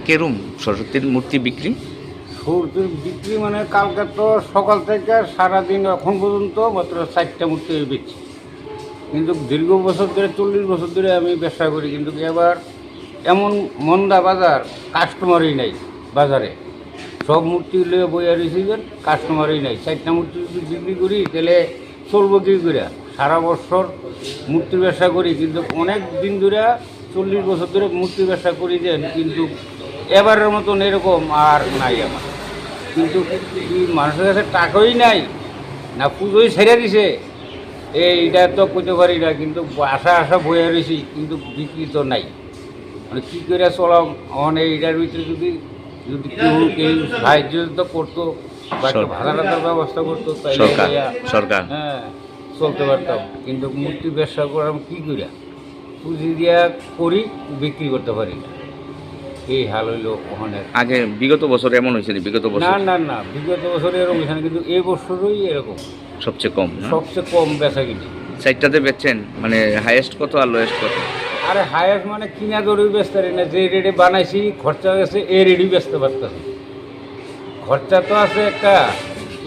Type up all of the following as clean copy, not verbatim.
কেরম সরস্বতীর মূর্তি বিক্রি? সরস্বতীর বিক্রি মানে কালকে তো সকাল থেকে সারাদিন এখন পর্যন্ত মাত্র 4টা মূর্তি বেচছি। কিন্তু দীর্ঘ বছর ধরে 40 বছর ধরে আমি ব্যবসা করি, কিন্তু এবার এমন মন্দা বাজার, কাস্টমারই নাই বাজারে। সব মূর্তি লিয়ে বইয়া রয়েছিলেন, কাস্টমারই নাই। 4টা মূর্তি যদি বিক্রি করি তাহলে চলবো কী করে? সারা বছর মূর্তি ব্যবসা করি, কিন্তু অনেক দিন ধরে 40 বছর ধরে মূর্তি ব্যবসা করি দেন, কিন্তু এবারের মতন এরকম আর নাই আমার। কিন্তু কি মানুষের কাছে টাকাই নাই, না পুজোই ছেড়ে দিছে, এইটা তো করতে পারি না। কিন্তু আশা বইয়া রয়েছি, কিন্তু বিক্রি তো নাই। মানে কী করে চলাম আমার এইটার ভিতরে যদি যদি কেউ সাহায্য তো করতো বা একটা ভাড়া রাখার ব্যবস্থা করতো, তাইলে সরকার হ্যাঁ চলতে পারতাম। কিন্তু মূর্তি ব্যবসা করাম কী করে? পুঁজি দিয়া করি, বিক্রি করতে পারি না, এই হাল হইল ওখানে। আগে বিগত বছর এমন হয়েছে? বিগত বছর না বিগত বছরে এরকম হয়েছে না, কিন্তু এই বছরই এরকম সবচেয়ে কম। সবচেয়ে কম বেচা কিনি। 4টাতে বেচছেন, মানে হাইয়েস্ট কত আর লোয়েস্ট কত? আরে হায়েস্ট মানে কিনা দরেই বেচতে পারি না, যে রেটে বানাইছি খরচা গেছে এই রেডি বেচতে পারতেছি। খরচা তো আছে একটা,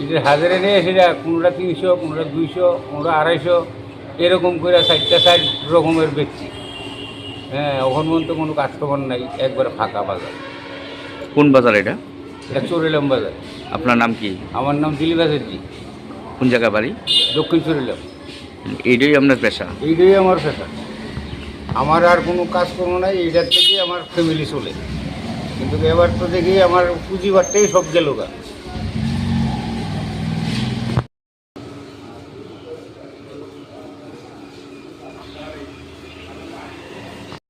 এটার হাজারে নিয়ে সেটা কোনোটা 300, কোনোটা 200, কোনোটা 250, এরকম করে 4 রকমের বেচছি। হ্যাঁ, ওখান পর্যন্ত কোনো কাস্টমার নাই, একবারে ফাঁকা বাজার। কোন বাজার এটা? এটা চুরিলাম বাজার। আপনার নাম কি? আমার নাম দিলীপ আচার্যি, কোন জায়গা বাড়ি? দক্ষিণ চুরিলাম। এইটাই আপনার পেশা? এইটাই আমার পেশা, আমার আর কোনো কাজকর্ম নাই, এইটার থেকেই আমার ফ্যামিলি চলে। কিন্তু এবার তো দেখি আমার পুঁজিবারটাই সব গেল গা।